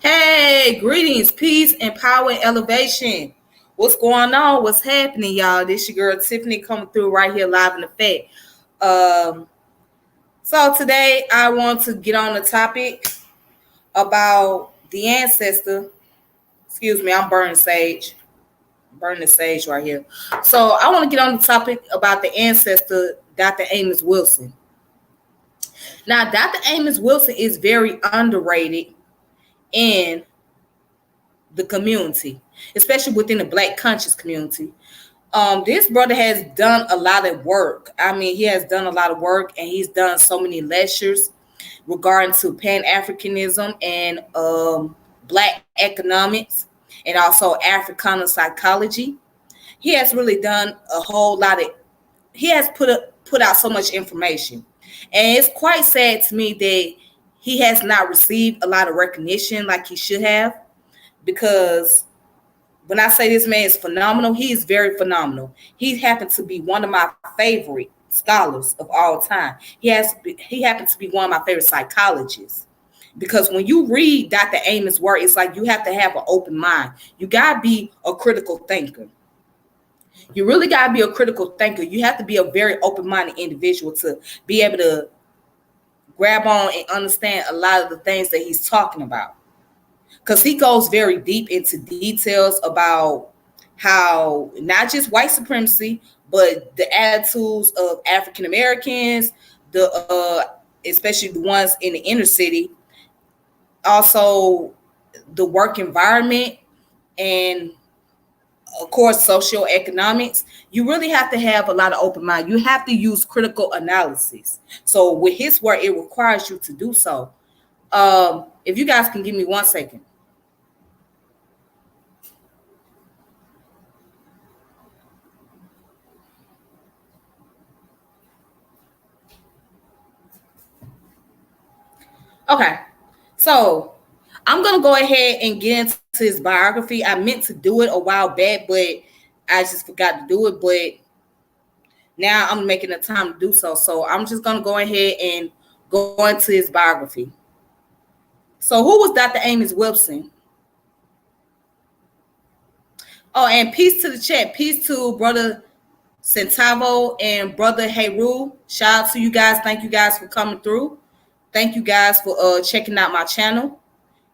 Hey, greetings, peace, and power and elevation. What's going on? What's happening, y'all? This your girl Tiffany coming through right here live in effect. So today I want to get on the topic about the ancestor. Excuse me, I'm burning sage. Burning the sage right here. So I want to get on the topic about the ancestor, Dr. Amos Wilson. Now, Dr. Amos Wilson is very underrated in the community, especially within the Black conscious community. This brother has done a lot of work. I mean, he has done a lot of work, and he's done so many lectures regarding to Pan Africanism and Black economics, and also Africana psychology. He has really done a whole lot of. He has put out so much information, and it's quite sad to me that he has not received a lot of recognition like he should have. Because when I say this man is phenomenal, he is very phenomenal. He happens to be one of my favorite scholars of all time. He happens to be one of my favorite psychologists. Because when you read Dr. Amos' work, it's like you have to have an open mind. You got to be a critical thinker. You really got to be a critical thinker. You have to be a very open-minded individual to be able to grab on and understand a lot of the things that he's talking about. Because he goes very deep into details about how not just white supremacy, but the attitudes of African Americans, especially the ones in the inner city, also the work environment, and of course socioeconomics. You really have to have a lot of open mind. You have to use critical analysis. So with his work, it requires you to do so. If you guys can give me 1 second. Okay, so I'm going to go ahead and get into his biography. I meant to do it a while back, but I just forgot to do it. But now I'm making the time to do so. So I'm just going to go ahead and go into his biography. So who was Dr. Amos Wilson? Oh, and peace to the chat. Peace to Brother Centavo and Brother Heru. Shout out to you guys. Thank you guys for coming through. Thank you guys for checking out my channel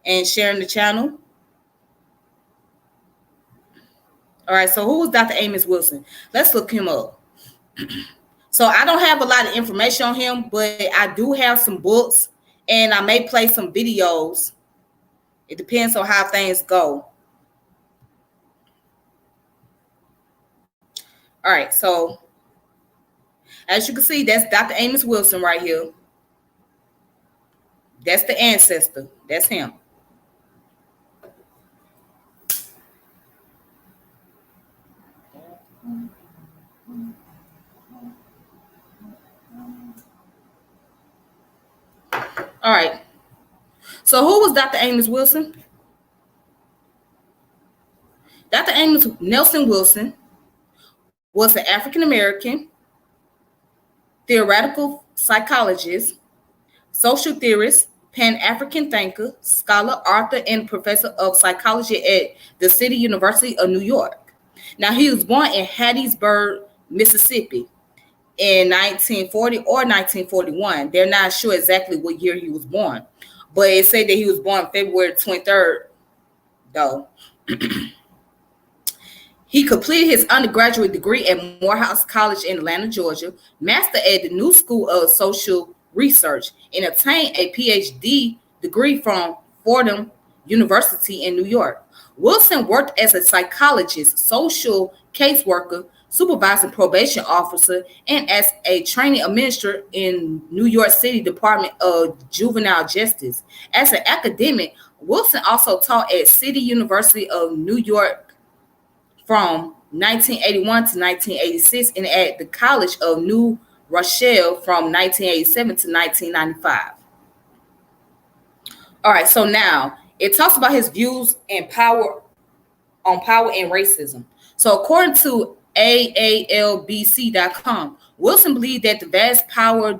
and sharing the channel. All right, so who was Dr. Amos Wilson? Let's look him up. So I don't have a lot of information on him, but I do have some books, and I may play some videos. It depends on how things go. All right, so as you can see, that's Dr. Amos Wilson right here. That's the ancestor. That's him. All right. So who was Dr. Amos Wilson? Dr. Amos Nelson Wilson was an African-American theoretical psychologist, social theorist, Pan-African thinker, scholar, author, and professor of psychology at the City University of New York. Now, he was born in Hattiesburg, Mississippi in 1940 or 1941. They're not sure exactly what year he was born, but it said that he was born February 23rd, though. He completed his undergraduate degree at Morehouse College in Atlanta, Georgia, mastered at the New School of Social Research, and obtained a PhD degree from Fordham University in New York. Wilson worked as a psychologist, social caseworker, supervising probation officer, and as a training administrator in New York City Department of Juvenile Justice. As an academic, Wilson also taught at City University of New York from 1981 to 1986 and at the College of New Rochelle from 1987 to 1995. All right, so now it talks about his views and power and racism. So according to AALBC.com, Wilson believed that the vast power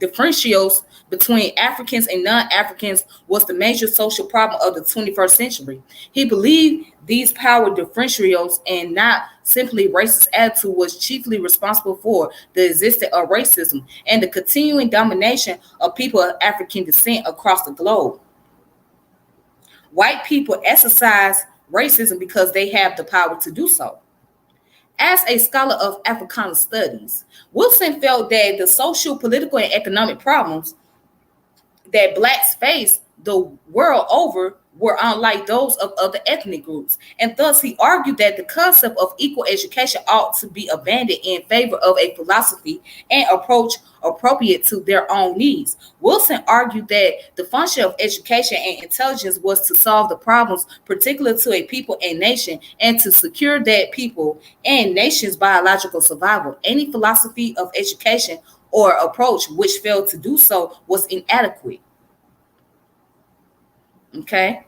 differentials between Africans and non-Africans was the major social problem of the 21st century. He believed these power differentials and not simply racist attitude was chiefly responsible for the existence of racism and the continuing domination of people of African descent across the globe. White people exercise racism because they have the power to do so. As a scholar of Africana studies, Wilson felt that the social, political, and economic problems that Blacks face the world over were unlike those of other ethnic groups, and thus he argued that the concept of equal education ought to be abandoned in favor of a philosophy and approach appropriate to their own needs. Wilson argued that the function of education and intelligence was to solve the problems particular to a people and nation and to secure that people and nation's biological survival. Any philosophy of education or approach which failed to do so was inadequate. Okay.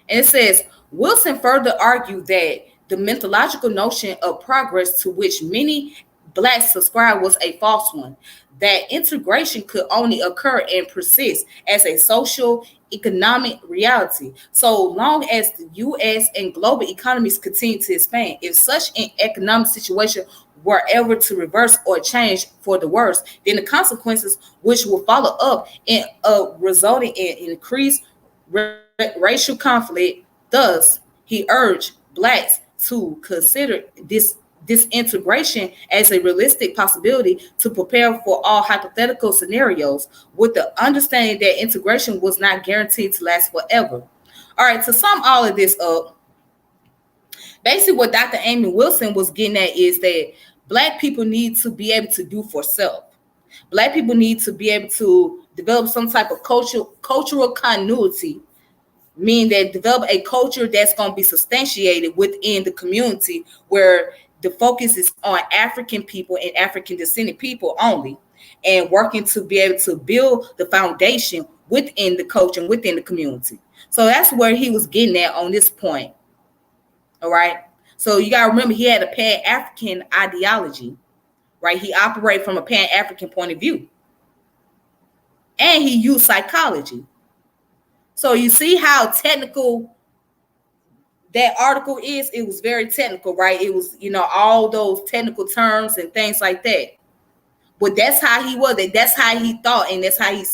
And it says, Wilson further argued that the mythological notion of progress to which many Blacks subscribe was a false one, that integration could only occur and persist as a social economic reality so long as the U.S. and global economies continue to expand. If such an economic situation were ever to reverse or change for the worse, then the consequences which will follow up in resulting in increased racial conflict. Thus, he urged Blacks to consider this integration as a realistic possibility to prepare for all hypothetical scenarios with the understanding that integration was not guaranteed to last forever. All right, to sum all of this up, basically what Dr. Amos Wilson was getting at is that Black people need to be able to do for self. Black people need to be able to develop some type of cultural continuity, meaning that develop a culture that's going to be substantiated within the community where the focus is on African people and African descendant people only, and working to be able to build the foundation within the culture and within the community. So that's where he was getting at on this point. All right. So you got to remember, he had a Pan-African ideology, right? He operated from a Pan-African point of view. And he used psychology. So you see how technical that article is? It was very technical, right? It was, all those technical terms and things like that. But that's how he was. That's how he thought, and that's how he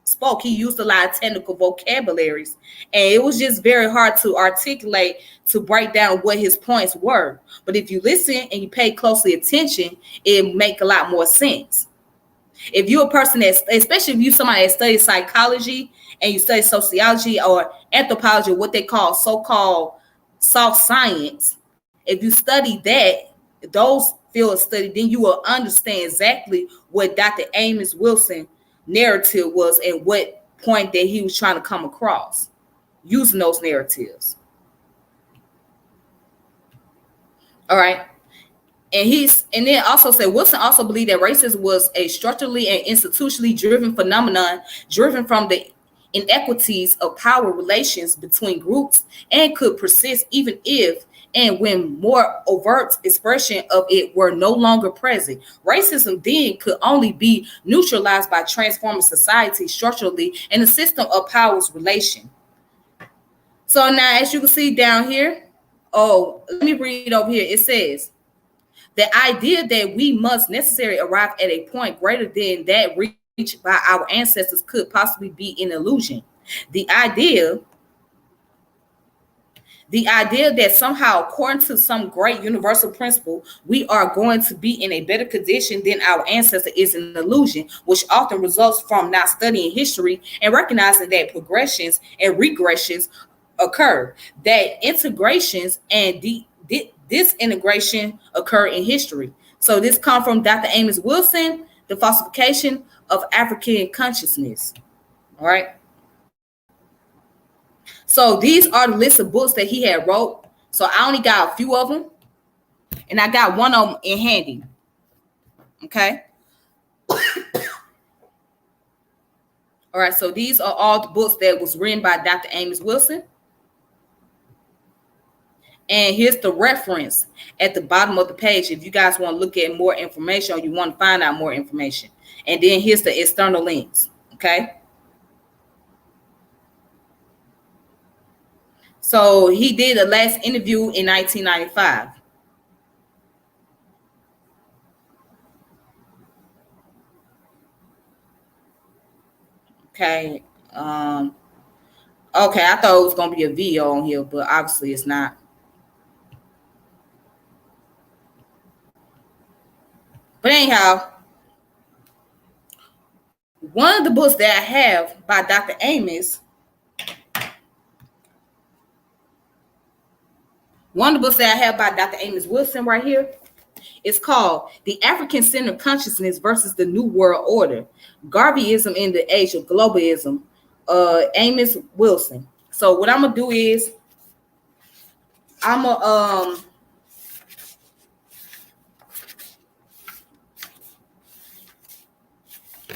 spoke. He used a lot of technical vocabularies, and it was just very hard to articulate, to break down what his points were. But if you listen and you pay closely attention, it make a lot more sense. If you're a person that, especially if you're somebody that studies psychology and you study sociology or anthropology, what they call so-called soft science, if you study that, those field of study, then you will understand exactly what Dr. Amos Wilson narrative was and what point that he was trying to come across using those narratives. All right. And then also said Wilson also believed that racism was a structurally and institutionally driven phenomenon, driven from the inequities of power relations between groups, and could persist even if and when more overt expression of it were no longer present. Racism then could only be neutralized by transforming society structurally and the system of powers relation. So now, as you can see down here, let me read over here. It says, the idea that we must necessarily arrive at a point greater than that reached by our ancestors could possibly be an illusion. The idea that somehow, according to some great universal principle, we are going to be in a better condition than our ancestors is an illusion, which often results from not studying history and recognizing that progressions and regressions occur, that integrations and disintegration occur in history. So this comes from Dr. Amos Wilson, The Falsification of African Consciousness. All right. So these are the list of books that he had wrote. So I only got a few of them, and I got one of them in handy. Okay. All right. So these are all the books that was written by Dr. Amos Wilson. And here's the reference at the bottom of the page if you guys want to look at more information or you want to find out more information. And then here's the external links. Okay. So he did a last interview in 1995. Okay. Okay, I thought it was gonna be a video on here, but obviously it's not. But anyhow, one of the books that I have by Dr. Amos, Wilson right here, is called The African-Centered Consciousness versus the New World Order, Garveyism in the Age of Globalism, Amos Wilson. So what I'm gonna do is I'm gonna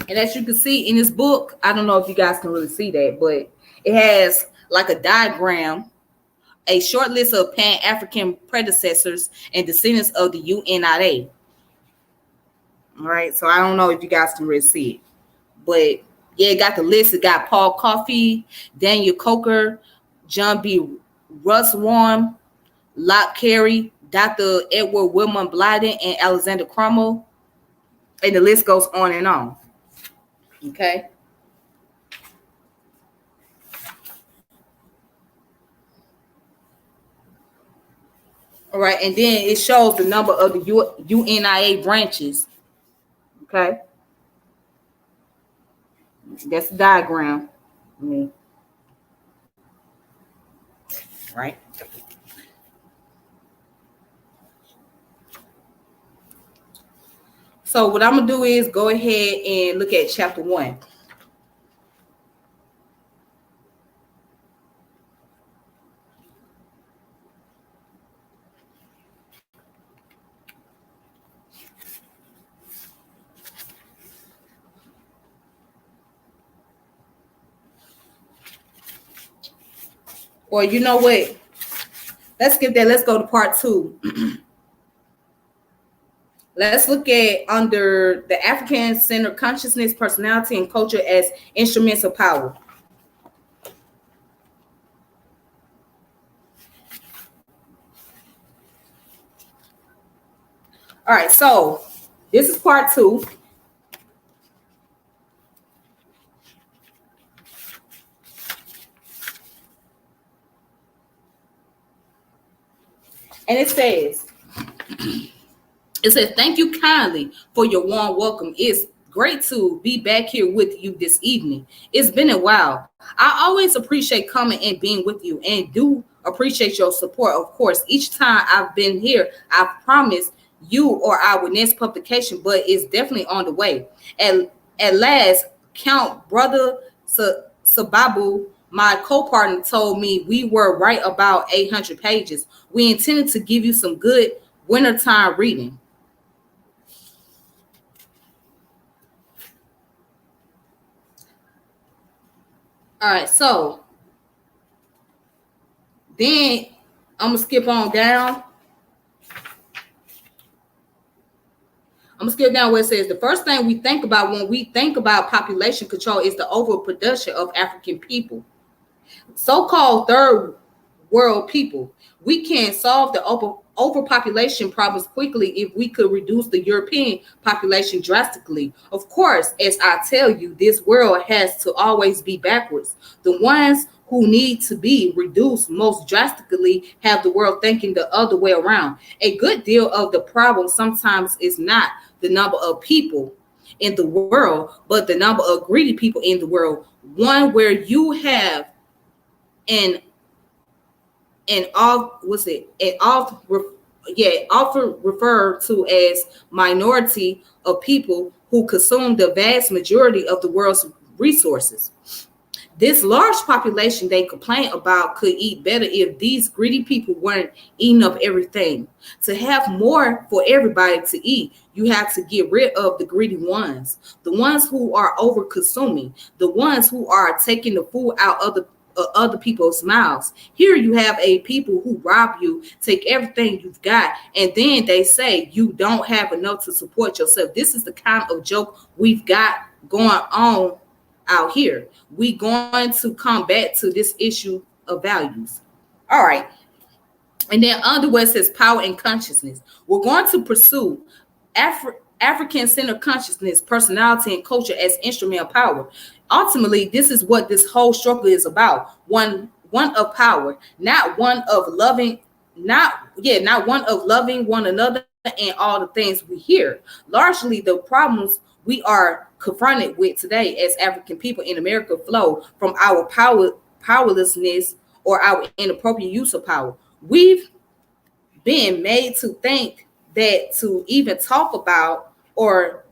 and as you can see in this book, I don't know if you guys can really see that, but it has like a diagram, a short list of Pan-African predecessors and descendants of the UNIA. All right, so I don't know if you guys can really see it, but yeah, it got the list. It got Paul Coffey, Daniel Coker, John B. Russwarm, Locke Carey, Dr. Edward Wilmot Blyden, and Alexander Crummell, and the list goes on and on. Okay. All right, and then it shows the number of the UNIA branches. Okay. That's the diagram. Right. So what I'm going to do is go ahead and look at chapter 1. Or you know what? Let's skip that. Let's go to part 2. Let's look at under the African-centered consciousness, personality, and culture as instruments of power. All right, so this is part 2. And it says, thank you kindly for your warm welcome. It's great to be back here with you this evening. It's been a while. I always appreciate coming and being with you, and do appreciate your support, of course. Each time I've been here, I've promised you or our next publication, but it's definitely on the way. At last, Count Brother Sababu, my co-partner, told me we were right about 800 pages. We intended to give you some good wintertime reading. All right, so then I'm going to skip on down. I'm going to skip down where it says the first thing we think about when we think about population control is the overproduction of African people. So-called third world people. We can solve the overpopulation problems quickly if we could reduce the European population drastically. Of course, as I tell you, this world has to always be backwards. The ones who need to be reduced most drastically have the world thinking the other way around. A good deal of the problem sometimes is not the number of people in the world, but the number of greedy people in the world. One where you have often referred to as minority of people who consume the vast majority of the world's resources. This large population they complain about could eat better if these greedy people weren't eating up everything. To have more for everybody to eat, you have to get rid of the greedy ones, the ones who are over consuming, the ones who are taking the food out of the other people's mouths. Here you have a people who rob you, take everything you've got, and then they say you don't have enough to support yourself. This is the kind of joke we've got going on out here. We going to come back to this issue of values. All right. And then under where it says power and consciousness, we're going to pursue African-centered consciousness, personality, and culture as instrument of power. Ultimately, this is what this whole struggle is about. One of power, not one of loving, not one of loving one another and all the things we hear. Largely, the problems we are confronted with today as African people in America flow from our powerlessness or our inappropriate use of power. We've been made to think that to even talk about or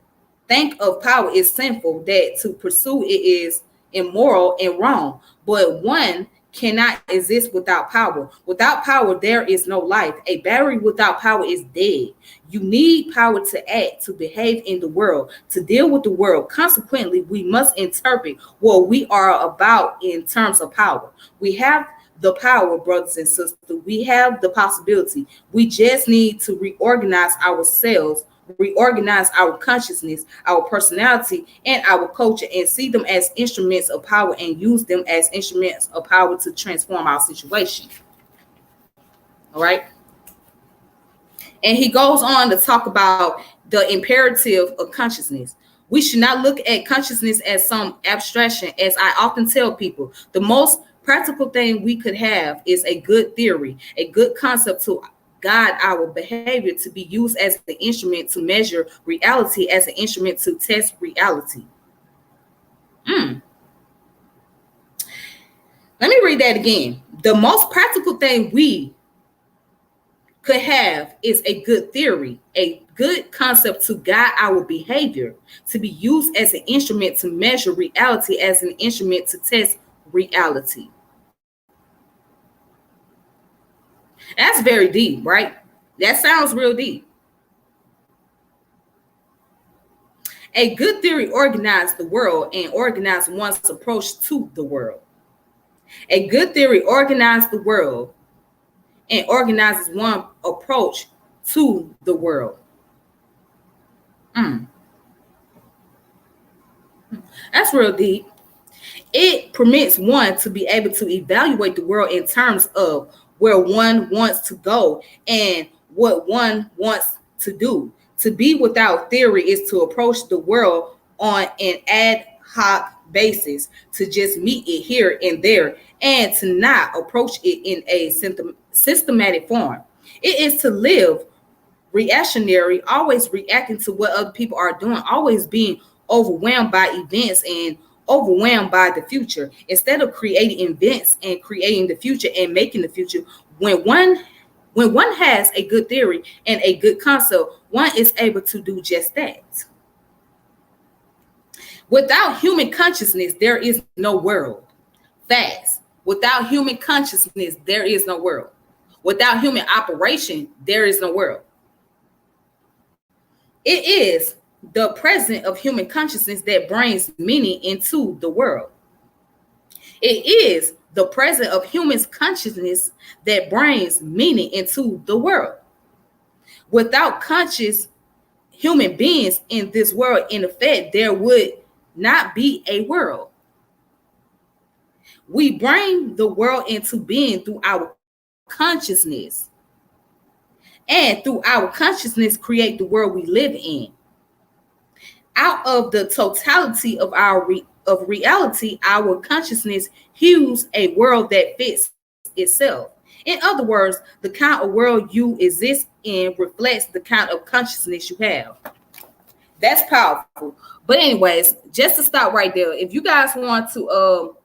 think of power is sinful, that to pursue it is immoral and wrong. But one cannot exist without power. Without power, there is no life. A battery without power is dead. You need power to act, to behave in the world, to deal with the world. Consequently, we must interpret what we are about in terms of power. We have the power, brothers and sisters. We have the possibility. We just need to reorganize ourselves, reorganize our consciousness, our personality, and our culture, and see them as instruments of power and use them as instruments of power to transform our situation. All right. And he goes on to talk about the imperative of consciousness. We should not look at consciousness as some abstraction. As I often tell people, the most practical thing we could have is a good theory, a good concept to guide our behavior, to be used as the instrument to measure reality, as an instrument to test reality. Let me read that again. The most practical thing we could have is a good theory, a good concept to guide our behavior, to be used as an instrument to measure reality, as an instrument to test reality. That's very deep, right? That sounds real deep. A good theory organizes the world and organizes one's approach to the world. A good theory organizes the world and organizes one's approach to the world. That's real deep. It permits one to be able to evaluate the world in terms of where one wants to go and what one wants to do. To be without theory is to approach the world on an ad hoc basis, to just meet it here and there, and to not approach it in a systematic form. It is to live reactionary, always reacting to what other people are doing, always being overwhelmed by events and overwhelmed by the future, instead of creating events and creating the future and making the future. When one has a good theory and a good concept, one is able to do just that. Without human consciousness, there is no world. Facts. Without human consciousness, there is no world. Without human operation, there is no world. It is the presence of human consciousness that brings meaning into the world. It is the presence of human consciousness that brings meaning into the world. Without conscious human beings in this world, in effect, there would not be a world. We bring the world into being through our consciousness, and through our consciousness create the world we live in. Out of the totality of our reality, our consciousness hews a world that fits itself. In other words, the kind of world you exist in reflects the kind of consciousness you have. That's powerful. But anyways, just to stop right there, if you guys want to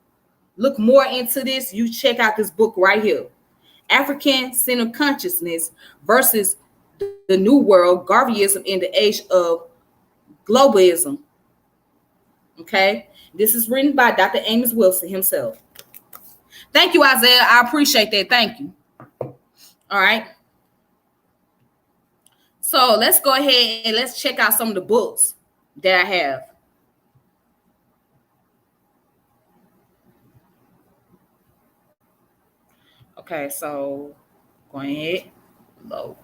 look more into this, you check out this book right here, African-Centered Consciousness versus the New World, Garveyism in the Age of Globalism. Okay, this is written by Dr. Amos Wilson himself. Thank you, Isaiah. I appreciate that. Thank you. All right. So let's go ahead and let's check out some of the books that I have. Okay, so go ahead. Low.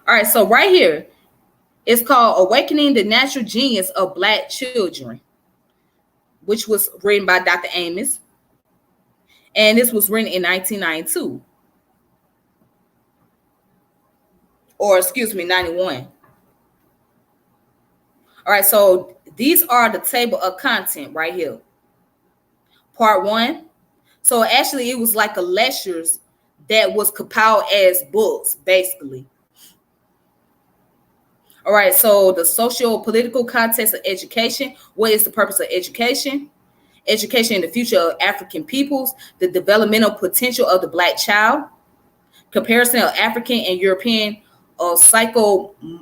All right, so right here, it's called Awakening the Natural Genius of Black Children, which was written by Dr. Amos. And this was written in 1992. Or excuse me, 91. All right, so these are the table of content right here. Part 1. So actually it was like a lectures that was compiled as books, basically. All right, so the socio-political context of education. What is the purpose of education? Education in the future of African peoples, the developmental potential of the Black child, comparison of African and European psychomotor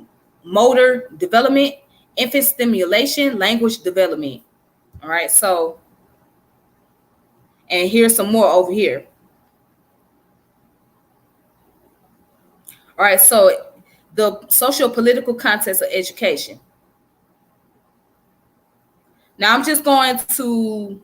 development, infant stimulation, language development. All right, so, and here's some more over here. All right, so the socio-political context of education. Now I'm just going to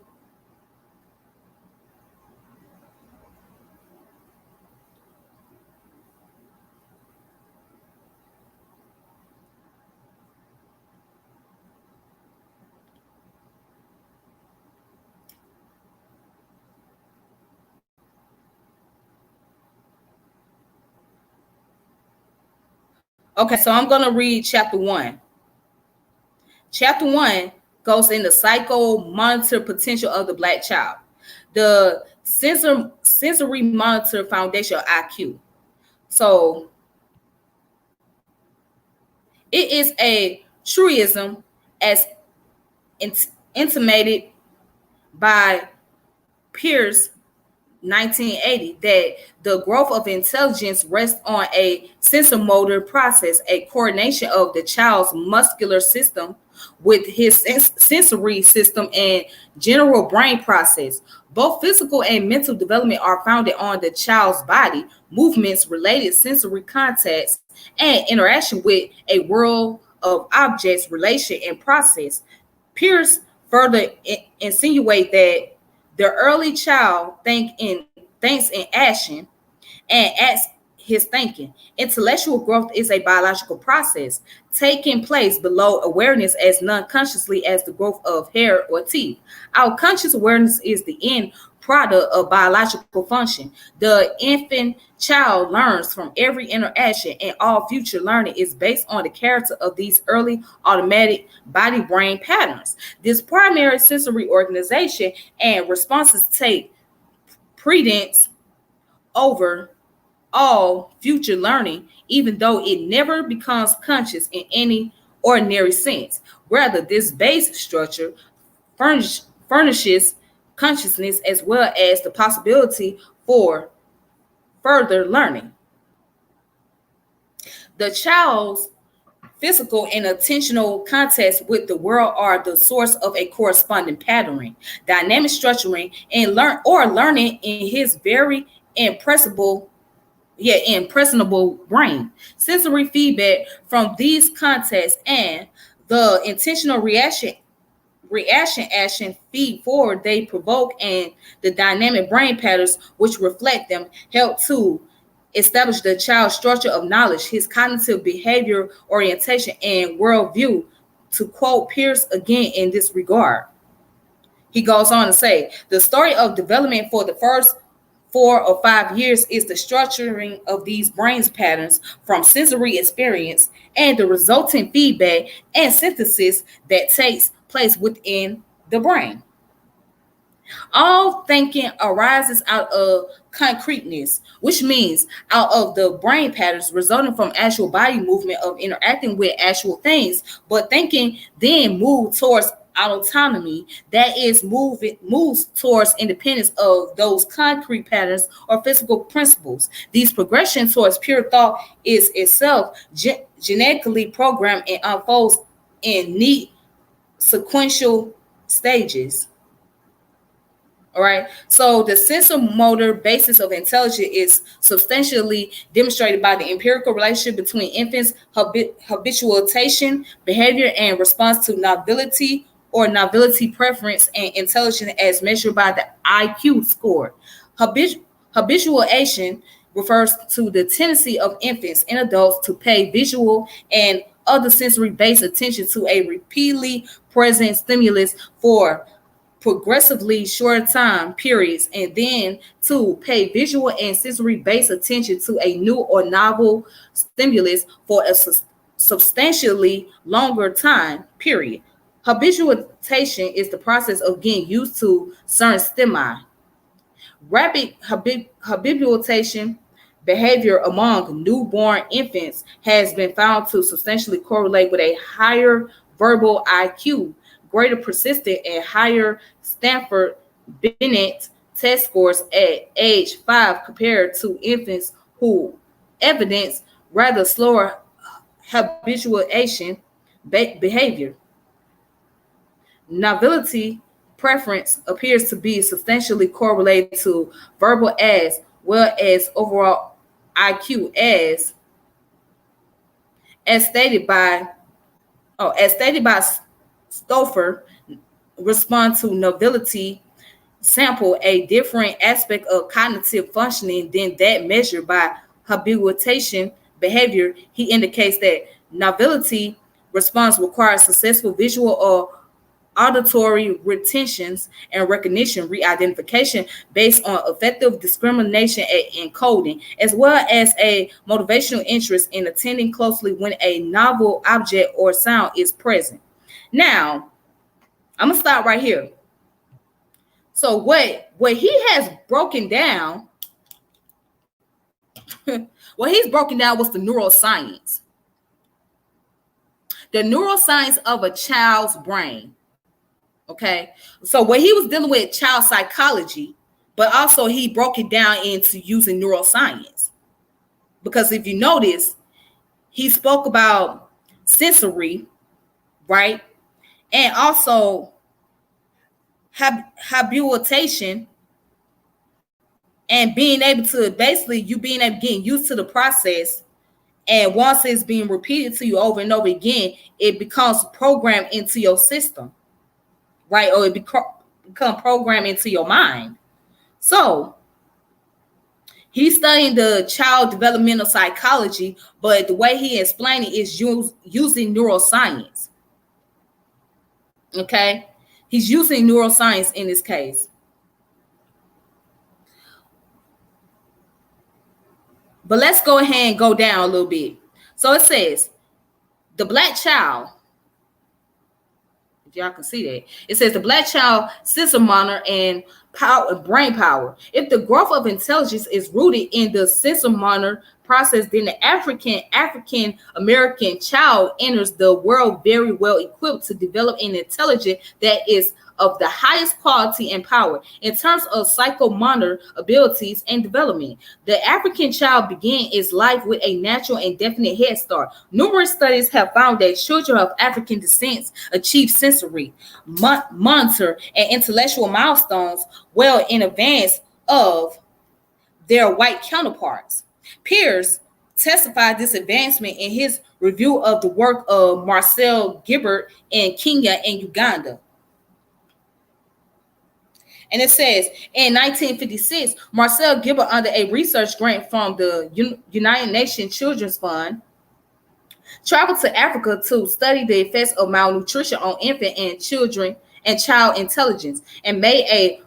okay, so I'm going to read chapter 1. Chapter 1 goes into psycho-monitor potential of the Black child. The sensory monitor foundation of IQ. So it is a truism as intimated by Pierce 1980 that the growth of intelligence rests on a sensomotor process, a coordination of the child's muscular system with his sensory system and general brain process. Both physical and mental development are founded on the child's body, movements, related sensory contacts, and interaction with a world of objects, relation, and process. Pierce further insinuate that the early child thinks in action and acts his thinking. Intellectual growth is a biological process taking place below awareness as non-consciously as the growth of hair or teeth. Our conscious awareness is the end product of biological function. The infant child learns from every interaction, and all future learning is based on the character of these early automatic body-brain patterns. This primary sensory organization and responses take precedence over all future learning, even though it never becomes conscious in any ordinary sense. Rather, this base structure furnishes consciousness as well as the possibility for further learning. The child's physical and attentional contacts with the world are the source of a corresponding patterning, dynamic structuring, and learning in his very impressible impressionable brain. Sensory feedback from these contexts and the intentional reaction action feed forward they provoke, and the dynamic brain patterns which reflect them help to establish the child's structure of knowledge, his cognitive behavior orientation, and worldview. To quote Pierce again in this regard, he goes on to say, the story of development for the first 4 or 5 years is the structuring of these brain's patterns from sensory experience and the resulting feedback and synthesis that takes place within the brain. All thinking arises out of concreteness, which means out of the brain patterns resulting from actual body movement of interacting with actual things, but thinking then moves towards autonomy, that is moves towards independence of those concrete patterns or physical principles. These progression towards pure thought is itself genetically programmed and unfolds in neat sequential stages. All right. So the sensomotor basis of intelligence is substantially demonstrated by the empirical relationship between infants' habituation, behavior, and response to novelty or novelty preference and intelligence as measured by the IQ score. Habituation refers to the tendency of infants and adults to pay visual and other sensory-based attention to a repeatedly present stimulus for progressively short time periods, and then to pay visual and sensory-based attention to a new or novel stimulus for a substantially longer time period. Habituation is the process of getting used to certain stimuli. Rapid habituation behavior among newborn infants has been found to substantially correlate with a higher verbal IQ, greater persistence, and higher Stanford Binet test scores at age 5 compared to infants who evidence rather slower habituation behavior. Novelty preference appears to be substantially correlated to verbal as well as overall IQ as stated by Stouffer. Respond to novelty sample a different aspect of cognitive functioning than that measured by habituation behavior. He indicates that novelty response requires successful visual or auditory retentions and recognition re-identification based on effective discrimination and encoding, as well as a motivational interest in attending closely when a novel object or sound is present. Now, I'm gonna stop right here. So what he has broken down, what he's broken down was the neuroscience. The neuroscience of a child's brain. Okay. So what he was dealing with child psychology, but also he broke it down into using neuroscience. Because if you notice, he spoke about sensory, right? And also habituation and being able to basically you being able to get used to the process. And once it's being repeated to you over and over again, it becomes programmed into your system, right? Or it become programmed into your mind. So he's studying the child developmental psychology, but the way he explained it is using neuroscience. Okay, he's using neuroscience in this case. But let's go ahead and go down a little bit. So it says, the black child, if y'all can see that, it says the black child sensor monitor and power, brain power. If the growth of intelligence is rooted in the sensor monitor process, then the African American child enters the world very well equipped to develop an intelligence that is of the highest quality and power in terms of psychomotor abilities and development. The African child began its life with a natural and definite head start. Numerous studies have found that children of African descent achieve sensory, motor, and intellectual milestones well in advance of their white counterparts. Pierce testified this advancement in his review of the work of Marcel Gilbert in Kenya and Uganda. And it says, in 1956, Marcel Gilbert, under a research grant from the United Nations Children's Fund, traveled to Africa to study the effects of malnutrition on infant and children and child intelligence, and made a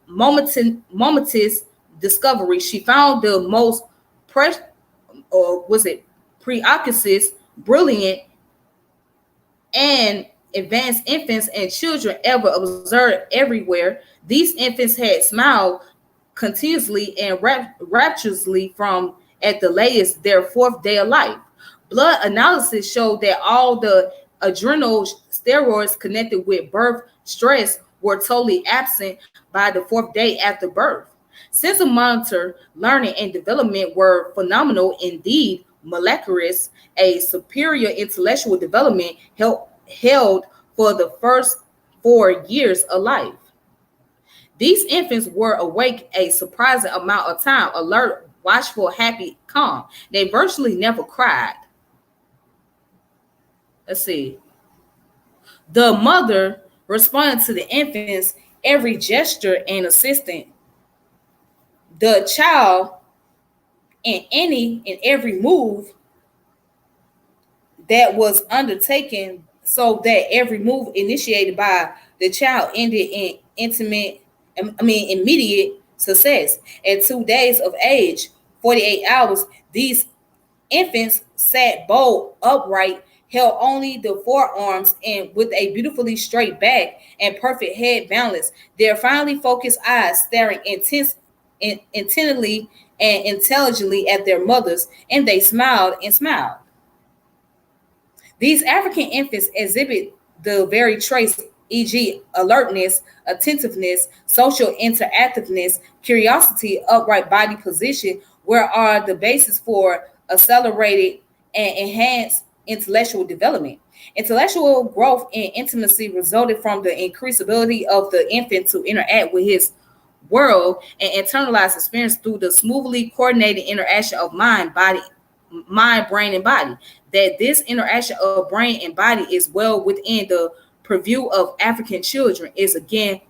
momentous discovery. She found the most precocious, brilliant, and advanced infants and children ever observed everywhere. These infants had smiled continuously and rapturously from at the latest their 4th day of life. Blood analysis showed that all the adrenal steroids connected with birth stress were totally absent by the 4th day after birth. Sensor monitor learning and development were phenomenal indeed, miraculous. A superior intellectual development held for the first 4 years of life. These infants were awake a surprising amount of time, alert, watchful, happy, calm. They virtually never cried. Let's see. The mother responded to the infant's every gesture and assisted the child in any and every move that was undertaken, so that every move initiated by the child ended in immediate success. At 2 days of age, 48 hours, these infants sat bolt upright, held only the forearms, and with a beautifully straight back and perfect head balance, their finely focused eyes staring intently and intelligently at their mothers, and they smiled and smiled. These African infants exhibit the very traits, e.g., alertness, attentiveness, social interactiveness, curiosity, upright body position, where are the basis for accelerated and enhanced intellectual development. Intellectual growth and intimacy resulted from the increased ability of the infant to interact with his world and internalize experience through the smoothly coordinated interaction of mind, brain, and body. That this interaction of brain and body is well within the purview of African children is again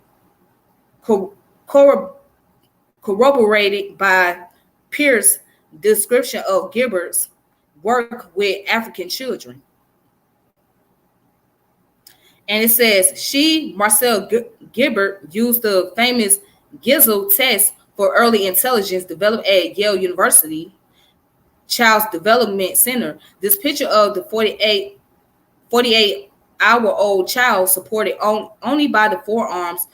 corroborated by Pierce's description of Gilbert's work with African children. And it says, Marcel Gilbert, used the famous Gizzle test for early intelligence developed at Yale University Child's Development Center. This picture of the 48-hour-old child supported only by the forearms,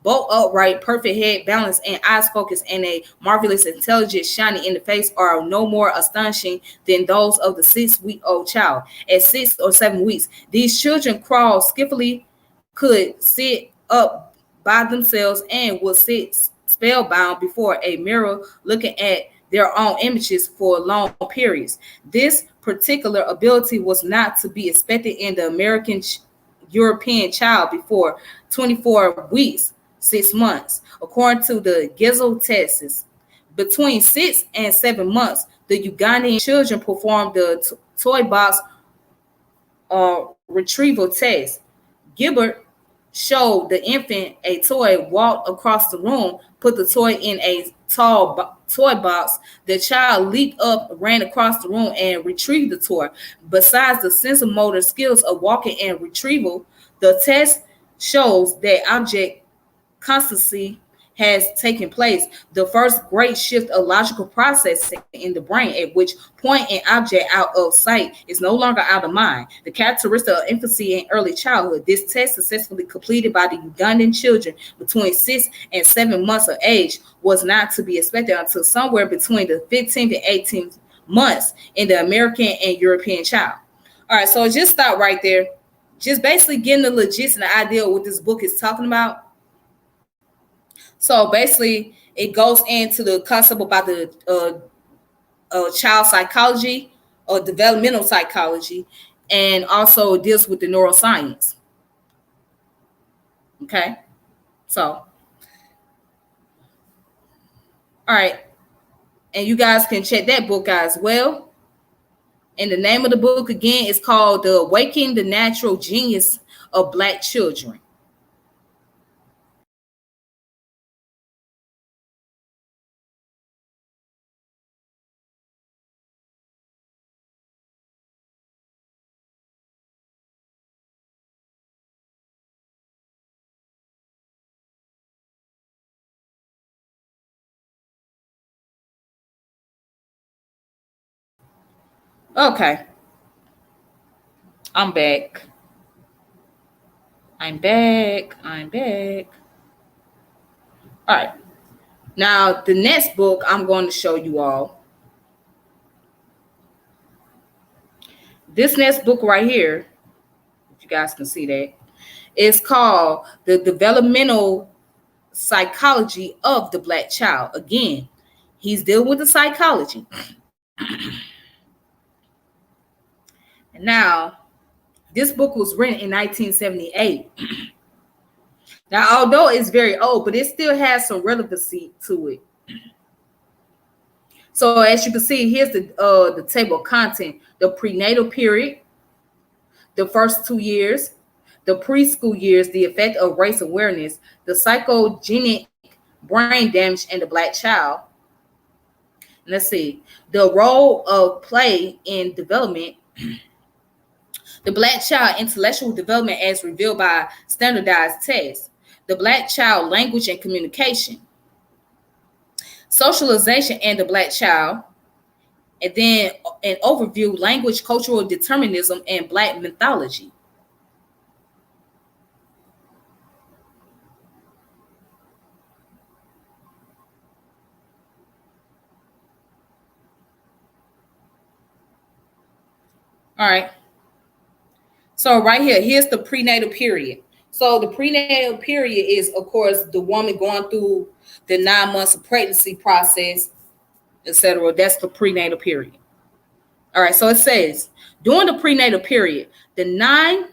both upright, perfect head balance, and eyes focused, and a marvelous intelligence shining in the face are no more astonishing than those of the 6-week-old child. At 6 or 7 weeks, these children crawled skiffily, could sit up by themselves, and would sit spellbound before a mirror looking at their own images for long periods. This particular ability was not to be expected in the European child before 24 weeks, 6 months. According to the Gizzle tests, between 6 and 7 months, the Ugandan children performed the toy box retrieval test. Gilbert showed the infant a toy, walked across the room, put the toy in a tall toy box. The child leaped up, ran across the room, and retrieved the toy. Besides the sensomotor skills of walking and retrieval, the test shows that object constancy has taken place, the first great shift of logical processing in the brain, at which point an object out of sight is no longer out of mind. The characteristic of infancy and early childhood. This test, successfully completed by the Ugandan children between 6 and 7 months of age, was not to be expected until somewhere between the 15th and 18th months in the American and European child. All right, so just stop right there. Just basically getting the logistics and the idea of what this book is talking about. So basically, it goes into the concept about the child psychology or developmental psychology, and also deals with the neuroscience. Okay, so all right, and you guys can check that book out as well. And the name of the book again is called "The Awakening the Natural Genius of Black Children." Okay, I'm back. I'm back. All right. Now, the next book I'm going to show you all. This next book right here, if you guys can see that, is called The Developmental Psychology of the Black Child. Again, he's dealing with the psychology. Now, this book was written in 1978. Now, although it's very old, but it still has some relevancy to it. So as you can see, here's the table of content: the prenatal period, the first 2 years, the preschool years, the effect of race awareness, the psychogenic brain damage, and the Black child, let's see, the role of play in development, the Black child intellectual development as revealed by standardized tests, the Black child language and communication, socialization and the Black child, and then an overview, language, cultural determinism, and Black mythology. All right. So right here, here's the prenatal period. So the prenatal period is, of course, the woman going through the 9 months of pregnancy process, etc. That's the prenatal period. All right. So it says during the prenatal period, the 9. Let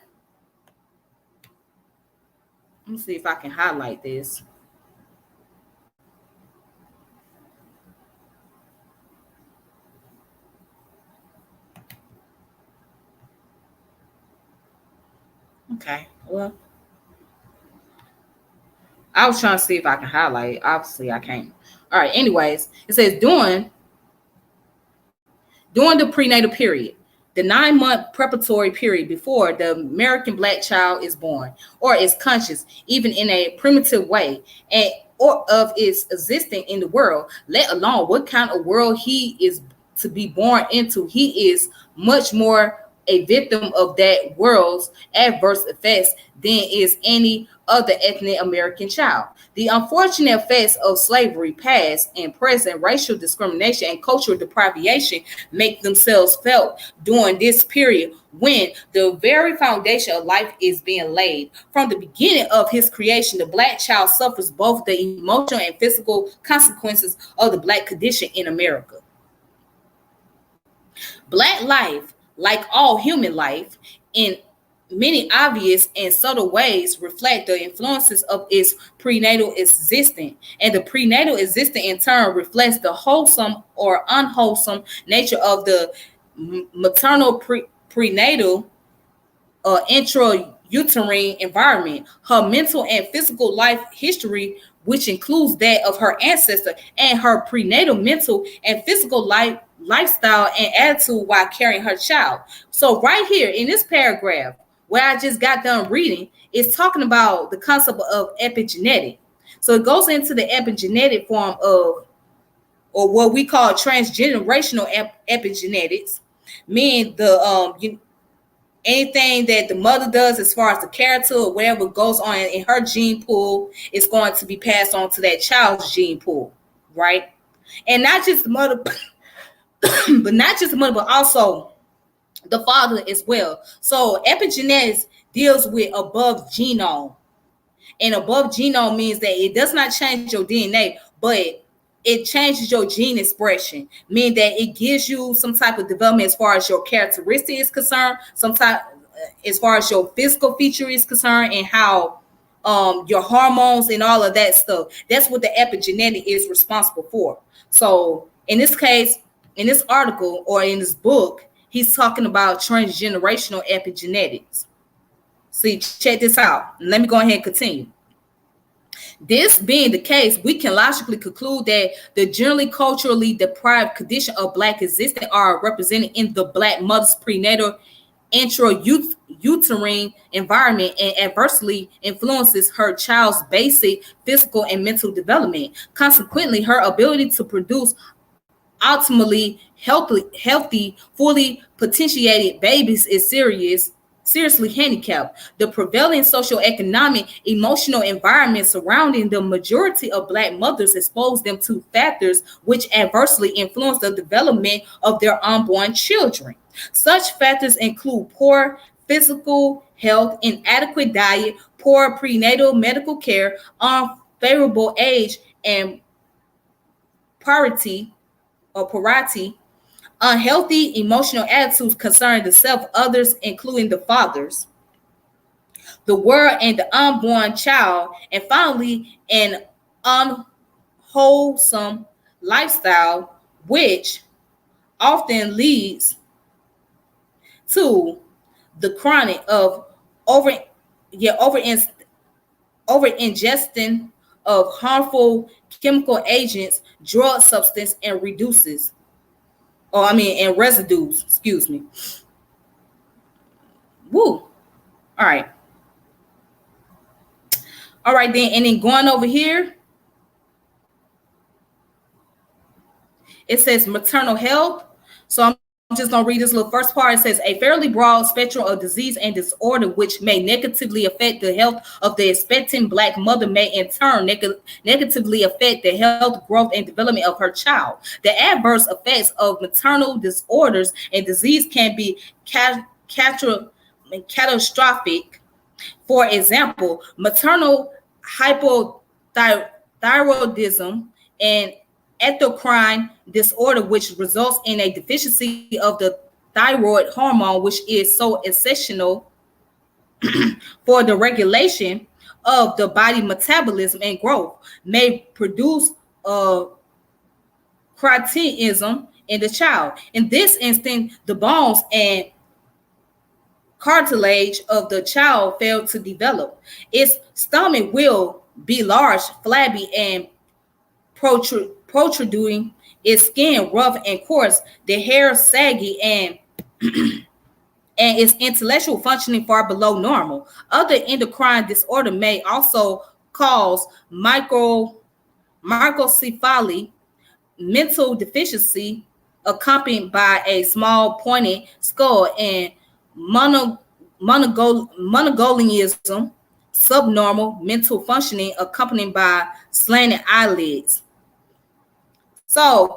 me see if I can highlight this. Okay. Well, I was trying to see if I can highlight. Obviously, I can't. All right. Anyways, it says during the prenatal period, the 9-month preparatory period before the American Black child is born or is conscious, even in a primitive way, and or of its existing in the world, let alone what kind of world he is to be born into. He is much more a victim of that world's adverse effects than is any other ethnic American child. The unfortunate effects of slavery, past and present, racial discrimination, and cultural deprivation make themselves felt during this period when the very foundation of life is being laid. From the beginning of his creation, the Black child suffers both the emotional and physical consequences of the Black condition in America. Black life, like all human life, in many obvious and subtle ways reflect the influences of its prenatal existence, and the prenatal existence in turn reflects the wholesome or unwholesome nature of the maternal prenatal intrauterine environment, her mental and physical life history, which includes that of her ancestor, and her prenatal mental and physical lifestyle and attitude while carrying her child. So right here in this paragraph, where I just got done reading, is talking about the concept of epigenetic. So it goes into the epigenetic form of, or what we call transgenerational epigenetics, meaning the anything that the mother does as far as the character or whatever goes on in her gene pool is going to be passed on to that child's gene pool, right? And not just the mother, but not just the mother, but also the father as well. So epigenetics deals with above genome, and above genome means that it does not change your DNA, but it changes your gene expression, meaning that it gives you some type of development as far as your characteristic is concerned, some type as far as your physical feature is concerned, and how your hormones and all of that stuff. That's what the epigenetic is responsible for. So in this case, in this article or in this book, he's talking about transgenerational epigenetics. See, check this out. Let me go ahead and continue. This being the case, we can logically conclude that the generally culturally deprived condition of Black existence are represented in the Black mother's prenatal intrauterine environment and adversely influences her child's basic physical and mental development. Consequently, her ability to produce ultimately healthy, fully potentiated babies is seriously handicapped. The prevailing socioeconomic, emotional environment surrounding the majority of Black mothers expose them to factors which adversely influence the development of their unborn children. Such factors include poor physical health, inadequate diet, poor prenatal medical care, unfavorable age and parity, unhealthy emotional attitudes concerning the self, others, including the fathers, the world, and the unborn child, and finally, an unwholesome lifestyle, which often leads to the chronic of over ingesting of harmful chemical agents, drug substance, and and residues. Excuse me. Woo. All right. All right, then. And then going over here, it says maternal health. So I'm just going to read this little first part. It says a fairly broad spectrum of disease and disorder which may negatively affect the health of the expectant Black mother may in turn negatively affect the health, growth, and development of her child. The adverse effects of maternal disorders and disease can be catastrophic. For example, maternal hypothyroidism and endocrine disorder, which results in a deficiency of the thyroid hormone, which is so essential for the regulation of the body metabolism and growth, may produce cretinism in the child. In this instance, the bones and cartilage of the child fail to develop. Its stomach will be large, flabby, and protruding, its skin rough and coarse, the hair saggy, and its intellectual functioning far below normal. Other endocrine disorder may also cause microcephaly, mental deficiency accompanied by a small pointed skull, and monogolism, subnormal mental functioning accompanied by slanted eyelids. So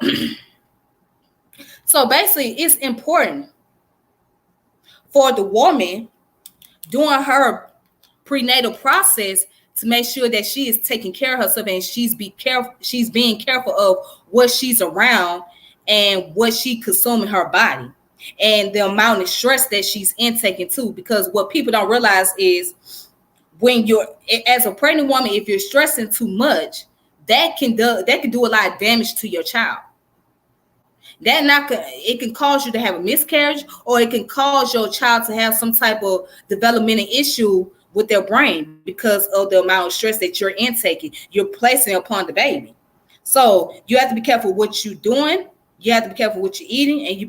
basically, it's important for the woman during her prenatal process to make sure that she is taking care of herself and she's being careful of what she's around and what she consumes in her body and the amount of stress that she's intaking too. Because what people don't realize is when you're, as a pregnant woman, if you're stressing too much, that can do a lot of damage to your child. It can cause you to have a miscarriage, or it can cause your child to have some type of developmental issue with their brain because of the amount of stress that you're intaking, you're placing upon the baby. So you have to be careful what you're doing. You have to be careful what you're eating, and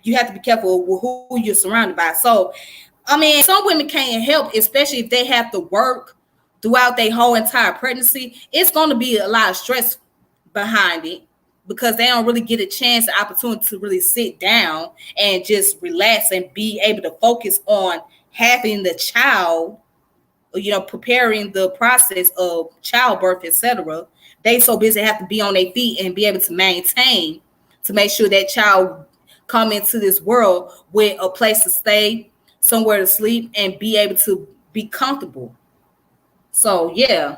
you have to be careful with who you're surrounded by. So, I mean, some women can't help, especially if they have to work throughout their whole entire pregnancy. It's going to be a lot of stress behind it because they don't really get a chance, the opportunity to really sit down and just relax and be able to focus on having the child, preparing the process of childbirth, etc. They so busy have to be on their feet and be able to maintain to make sure that child come into this world with a place to stay, somewhere to sleep, and be able to be comfortable. So yeah.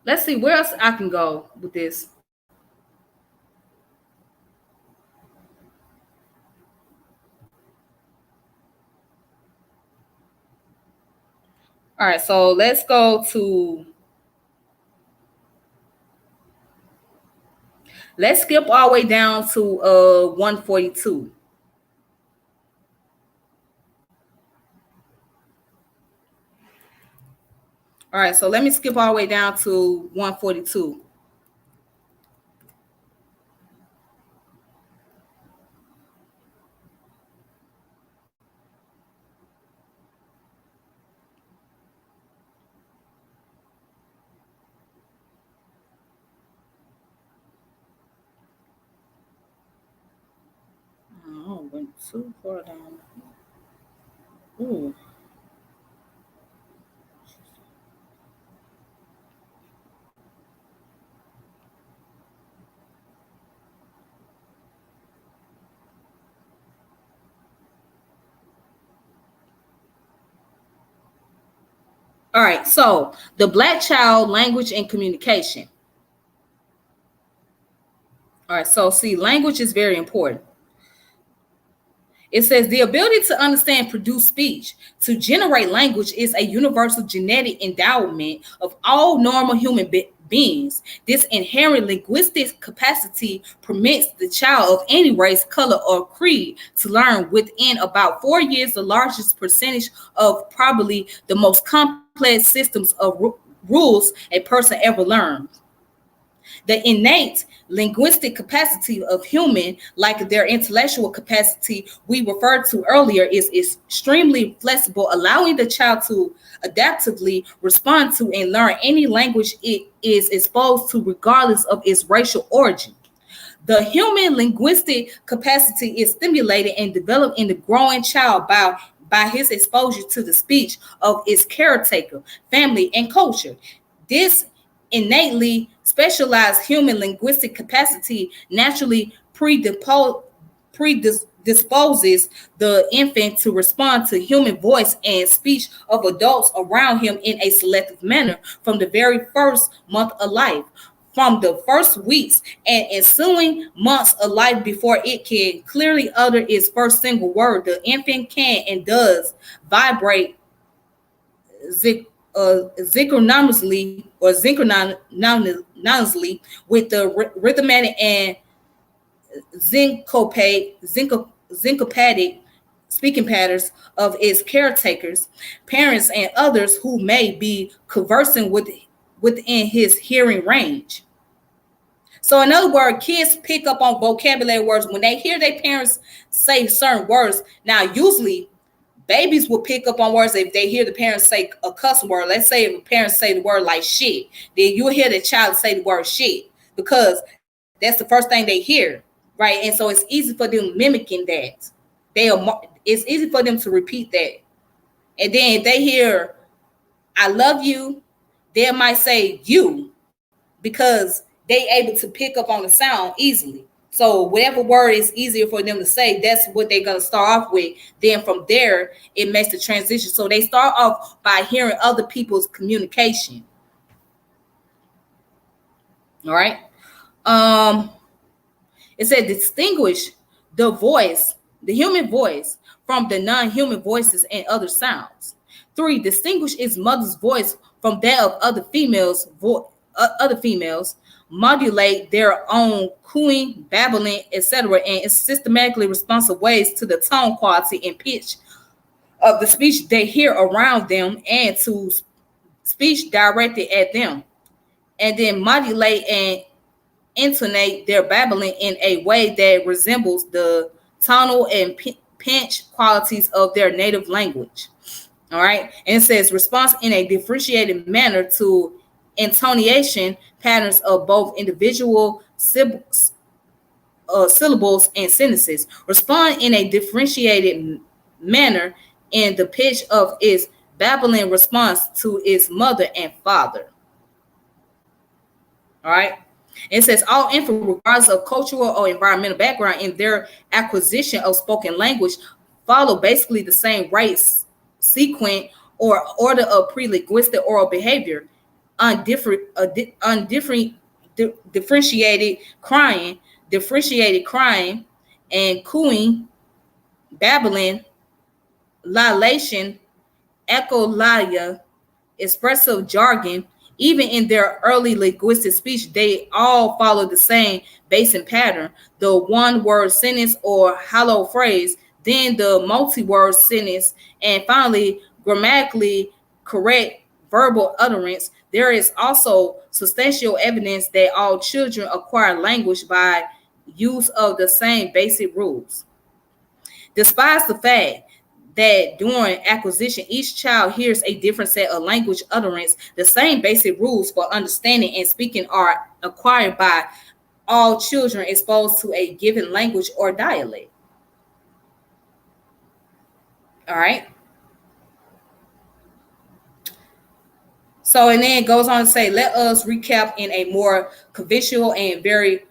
Let's see where else I can go with this. All right, so let's skip all the way down to 142. All right, so let me skip all the way down to 142. Oh, went too far down. Ooh. All right, so the Black child, language and communication. All right, so see, language is very important. It says the ability to understand, produce speech, to generate language is a universal genetic endowment of all normal human beings. This inherent linguistic capacity permits the child of any race, color, or creed to learn within about 4 years the largest percentage of probably the most complex systems of rules a person ever learned. The innate linguistic capacity of human, like their intellectual capacity we referred to earlier, is extremely flexible, allowing the child to adaptively respond to and learn any language it is exposed to, regardless of its racial origin. The human linguistic capacity is stimulated and developed in the growing child by his exposure to the speech of its caretaker, family, and culture. This innately specialized human linguistic capacity naturally predisposes the infant to respond to human voice and speech of adults around him in a selective manner from the very first month of life. From the first weeks and ensuing months of life, before it can clearly utter its first single word, the infant can and does vibrate synchronously with the rhythmic and syncopatic speaking patterns of its caretakers, parents, and others who may be conversing within his hearing range. So in other words, kids pick up on vocabulary words when they hear their parents say certain words. Now, usually babies will pick up on words if they hear the parents say a cuss word. Let's say if the parents say the word like shit, then you'll hear the child say the word shit because that's the first thing they hear, right? And so it's easy for them mimicking that. It's easy for them to repeat that. And then if they hear I love you, they might say you because they able to pick up on the sound easily. So whatever word is easier for them to say, that's what they're going to start off with. Then from there, it makes the transition. So they start off by hearing other people's communication. All right. It said distinguish the voice, the human voice, from the non-human voices and other sounds. 3, distinguish its mother's voice from that of other females. Modulate their own cooing, babbling, etc., and systematically responsive ways to the tone, quality, and pitch of the speech they hear around them and to speech directed at them, and then modulate and intonate their babbling in a way that resembles the tonal and pitch qualities of their native language. All right, and it says response in a differentiated manner to intonation patterns of both individual syllables and sentences. Respond in a differentiated manner in the pitch of its babbling response to its mother and father. All right. It says all infants, regardless of cultural or environmental background, in their acquisition of spoken language, follow basically the same race, sequence, or order of pre-linguistic oral behavior. Differentiated crying, and cooing, babbling, lilation, echolalia, expressive jargon. Even in their early linguistic speech, they all follow the same basic pattern: the one-word sentence or hollow phrase, then the multi-word sentence, and finally grammatically correct verbal utterance. There is also substantial evidence that all children acquire language by use of the same basic rules. Despite the fact that during acquisition, each child hears a different set of language utterance, the same basic rules for understanding and speaking are acquired by all children exposed to a given language or dialect. All right. So, and then it goes on to say, let us recap in a more conventional and very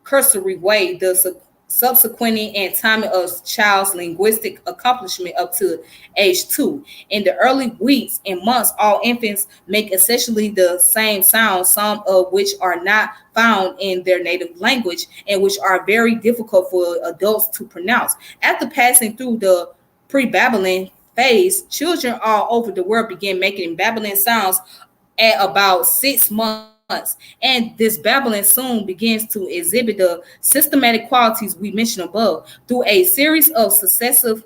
cursory way the subsequent and timing of child's linguistic accomplishment up to age 2. In the early weeks and months, all infants make essentially the same sounds, some of which are not found in their native language and which are very difficult for adults to pronounce. After passing through the pre-babbling phase, children all over the world begin making babbling sounds at about 6 months And this babbling soon begins to exhibit the systematic qualities we mentioned above. Through a series of successive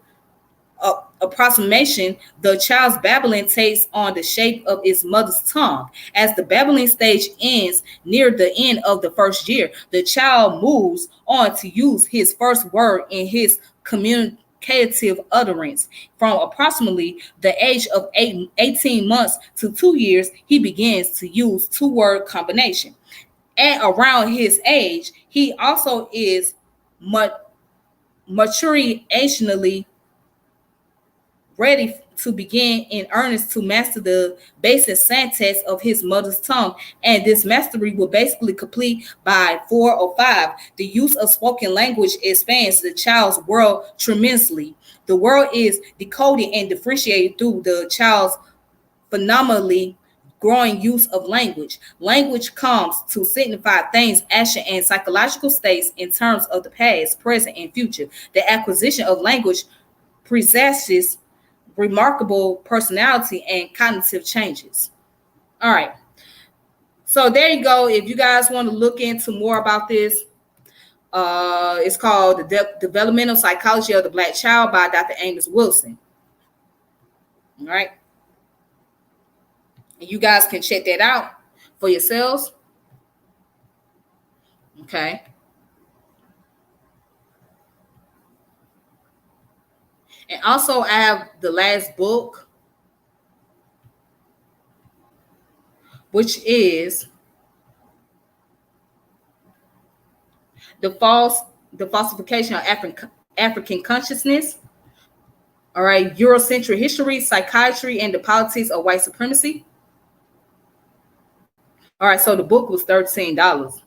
approximation, the child's babbling takes on the shape of its mother's tongue. As the babbling stage ends near the end of the first year, the child moves on to use his first word in his communicative utterance. From approximately the age of 18 months to 2 years, he begins to use two-word combination. At around his age, he also is maturationally ready to begin in earnest to master the basic syntax of his mother's tongue, and this mastery will basically complete by 4 or 5. The use of spoken language expands the child's world tremendously. The world is decoded and differentiated through the child's phenomenally growing use of language. Language comes to signify things, action, and psychological states in terms of the past, present, and future. The acquisition of language possesses remarkable personality and cognitive changes. All right. So there you go. If you guys want to look into more about this, it's called The Developmental Psychology of the Black Child by Dr. Amos Wilson. All right. And you guys can check that out for yourselves. Okay. And also, I have the last book, which is the Falsification of African Consciousness. All right, Eurocentric History, Psychiatry, and the Politics of White Supremacy. All right, so the book was $13.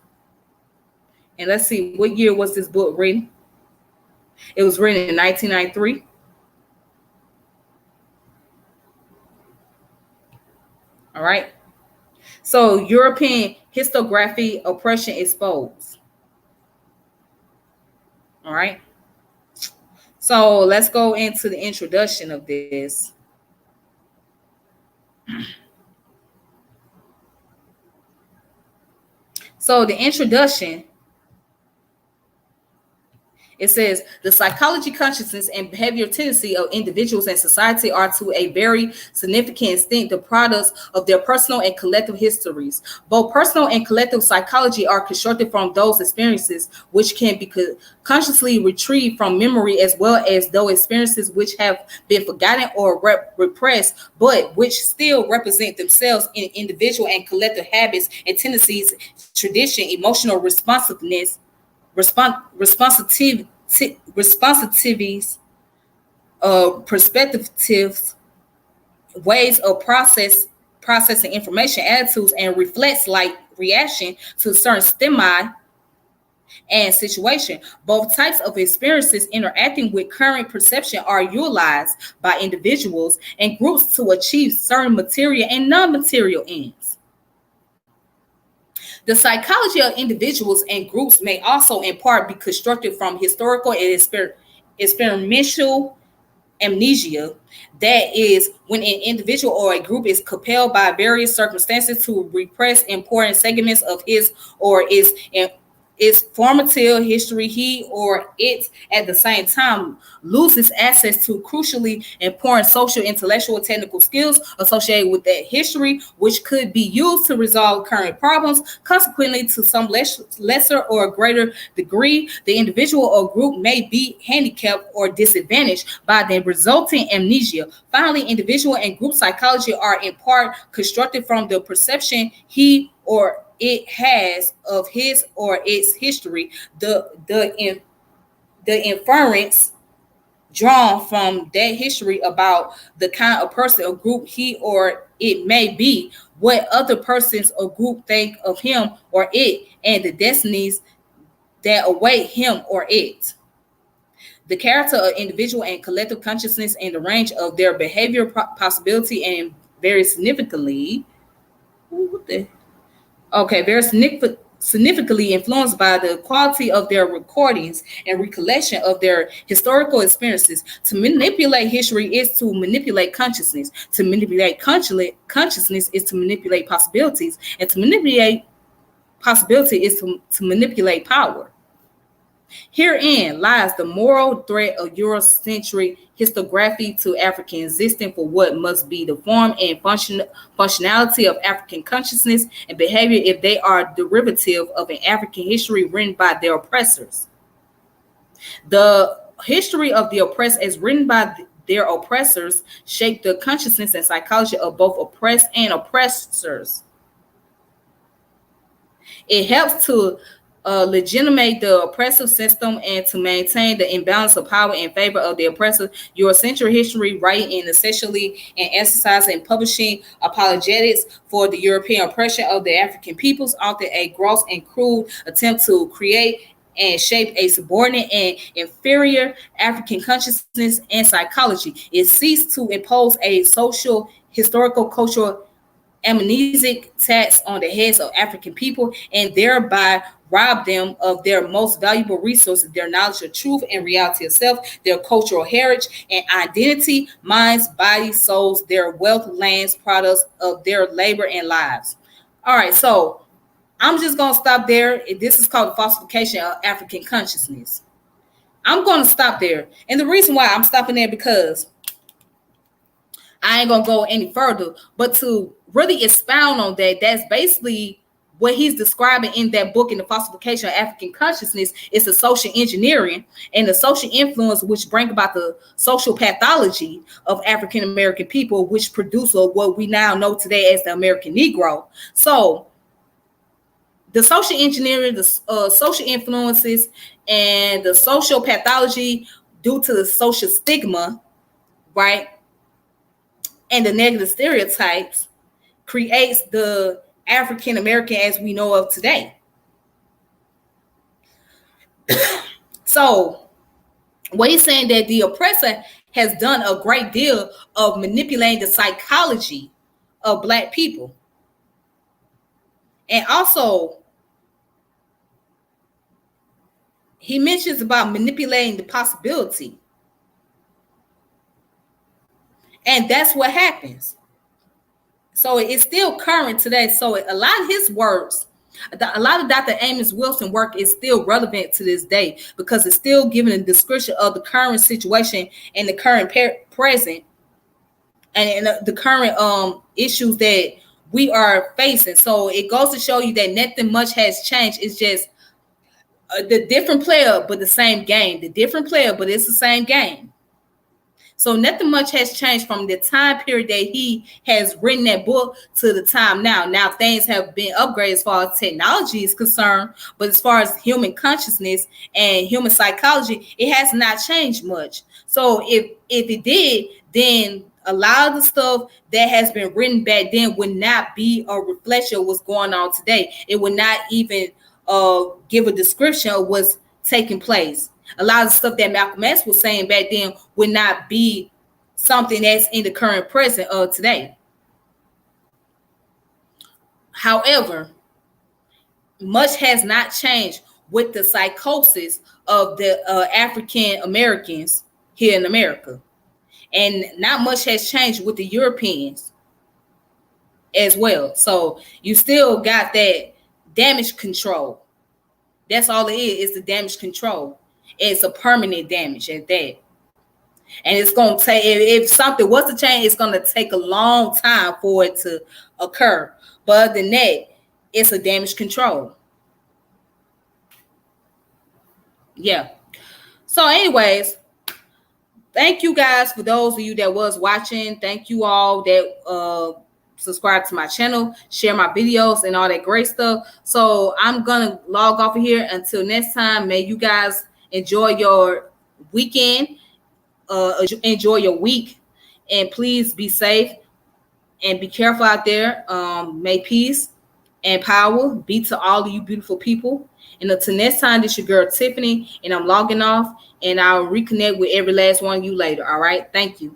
And let's see, what year was this book written? It was written in 1993. All right. So European historiography, oppression exposed. All right. So let's go into the introduction of this. So the introduction, it says, the psychology, consciousness, and behavioral tendency of individuals and society are to a very significant extent the products of their personal and collective histories. Both personal and collective psychology are constructed from those experiences which can be consciously retrieved from memory, as well as those experiences which have been forgotten or repressed, but which still represent themselves in individual and collective habits and tendencies, tradition, emotional responsiveness, responsivities, perspectives, ways of processing information, attitudes, and reflex like reaction to certain stimuli and situation. Both types of experiences interacting with current perception are utilized by individuals and groups to achieve certain material and non-material ends. The psychology of individuals and groups may also in part be constructed from historical and experiential amnesia. That is, when an individual or a group is compelled by various circumstances to repress important segments of his or its formative history, he or it at the same time loses access to crucially important social, intellectual, technical skills associated with that history, which could be used to resolve current problems. Consequently, to some lesser or greater degree, the individual or group may be handicapped or disadvantaged by the resulting amnesia. Finally, individual and group psychology are in part constructed from the perception he or it has of his or its history, the inference drawn from that history about the kind of person or group he or it may be, what other persons or group think of him or it, and the destinies that await him or it. The character of individual and collective consciousness and the range of their behavior possibility and very significantly, very significantly influenced by the quality of their recordings and recollection of their historical experiences. To manipulate history is to manipulate consciousness. To manipulate consciousness is to manipulate possibilities. And to manipulate possibility is to manipulate power. Herein lies the moral threat of Eurocentric historiography to African existence for what must be the form and functionality of African consciousness and behavior if they are derivative of an African history written by their oppressors. The history of the oppressed as written by their oppressors shaped the consciousness and psychology of both oppressed and oppressors. It helps to legitimate the oppressive system and to maintain the imbalance of power in favor of the oppressor. Eurocentric history, writing essentially and exercising and publishing apologetics for the European oppression of the African peoples, often a gross and crude attempt to create and shape a subordinate and inferior African consciousness and psychology. It seeks to impose a social, historical, cultural amnesic tax on the heads of African people and thereby rob them of their most valuable resources, their knowledge of truth and reality of self, their cultural heritage and identity, minds, bodies, souls, their wealth, lands, products of their labor and lives. All right, so I'm just going to stop there. This is called the falsification of African consciousness. I'm going to stop there. And the reason why I'm stopping there because I ain't going to go any further, but to really expound on that, that's basically what he's describing in that book, in the falsification of African consciousness, is the social engineering and the social influence which bring about the social pathology of African American people, which produce what we now know today as the American Negro. So the social engineering, the social influences, and the social pathology due to the social stigma, right, and the negative stereotypes creates the African American as we know of today. So what he's saying that the oppressor has done a great deal of manipulating the psychology of Black people. And also, he mentions about manipulating the possibility. And that's what happens. So it's still current today. So a lot of his works, a lot of Dr. Amos Wilson work is still relevant to this day because it's still giving a description of the current situation and the current present and the current issues that we are facing. So it goes to show you that nothing much has changed. It's just the different player, but the same game. The different player, but it's the same game. So nothing much has changed from the time period that he has written that book to the time now. Now things have been upgraded as far as technology is concerned, but as far as human consciousness and human psychology, it has not changed much. So if it did, then a lot of the stuff that has been written back then would not be a reflection of what's going on today. It would not even give a description of what's taking place. A lot of stuff that Malcolm X was saying back then would not be something that's in the current present of today. However, much has not changed with the psychosis of the African Americans here in America. And not much has changed with the Europeans as well. So you still got that damage control. That's all it is the damage control. It's a permanent damage at that. And it's going to take, if something was to change, it's going to take a long time for it to occur. But other than that, it's a damage control. Yeah. So anyways, thank you guys for those of you that was watching. Thank you all that subscribe to my channel, share my videos and all that great stuff. So I'm going to log off of here. Until next time, may you guys enjoy your weekend, enjoy your week, and please be safe and be careful out there. May peace and power be to all of you beautiful people. And until next time, this is your girl Tiffany, and I'm logging off, and I'll reconnect with every last one of you later. All right. Thank you.